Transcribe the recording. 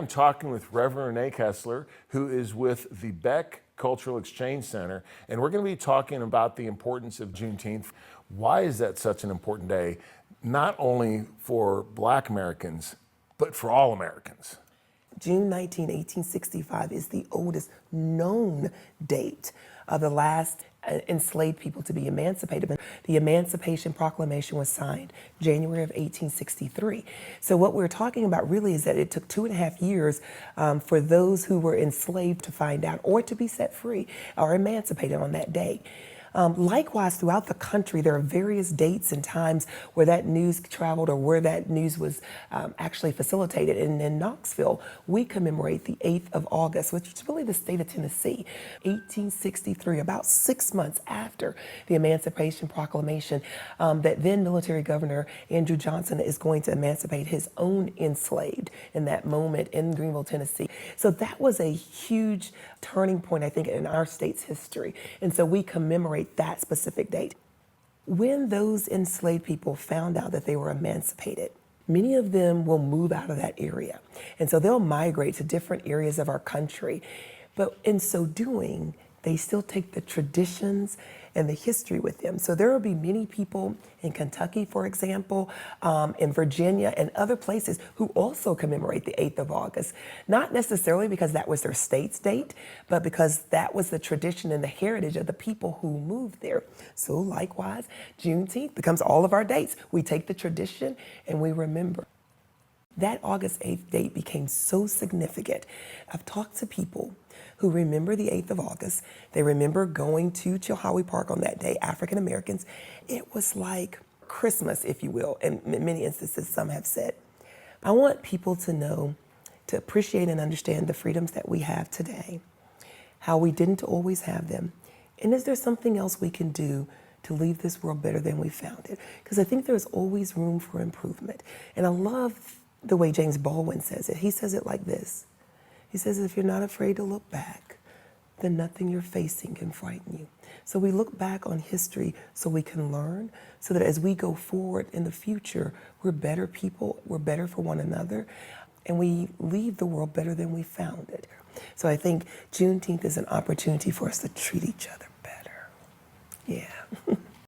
I'm talking with Reverend Renee Kessler, who is with the Beck Cultural Exchange Center, and we're going to be talking about the importance of Juneteenth. Why is that such an important day, not only for Black Americans, but for all Americans? June 19, 1865 is the oldest known date of the last enslaved people to be emancipated. The Emancipation Proclamation was signed January of 1863. So what we're talking about really is that it took 2.5 years for those who were enslaved to find out or to be set free or emancipated on that day. Likewise, throughout the country, there are various dates and times where that news traveled or where that news was actually facilitated. And in Knoxville, we commemorate the 8th of August, which is really the state of Tennessee. 1863, about 6 months after the Emancipation Proclamation, that then military governor Andrew Johnson is going to emancipate his own enslaved in that moment in Greenville, Tennessee. So that was a huge turning point, I think, in our state's history. And so we commemorate that specific date. When those enslaved people found out that they were emancipated, many of them will move out of that area. And so they'll migrate to different areas of our country. But in so doing, they still take the traditions and the history with them. So there will be many people in Kentucky, for example, in Virginia and other places who also commemorate the 8th of August, not necessarily because that was their state's date, but because that was the tradition and the heritage of the people who moved there. So likewise, Juneteenth becomes all of our dates. We take the tradition and we remember. That August 8th date became so significant. I've talked to people who remember the 8th of August. They remember going to Chilhowie Park on that day, African Americans. It was like Christmas, if you will, in many instances, some have said. I want people to know, to appreciate and understand the freedoms that we have today, how we didn't always have them, and is there something else we can do to leave this world better than we found it? Because I think there's always room for improvement. And I love the way James Baldwin says it. He says it like this. He says, if you're not afraid to look back, then nothing you're facing can frighten you. So we look back on history so we can learn, so that as we go forward in the future, we're better people, we're better for one another, and we leave the world better than we found it. So I think Juneteenth is an opportunity for us to treat each other better. Yeah.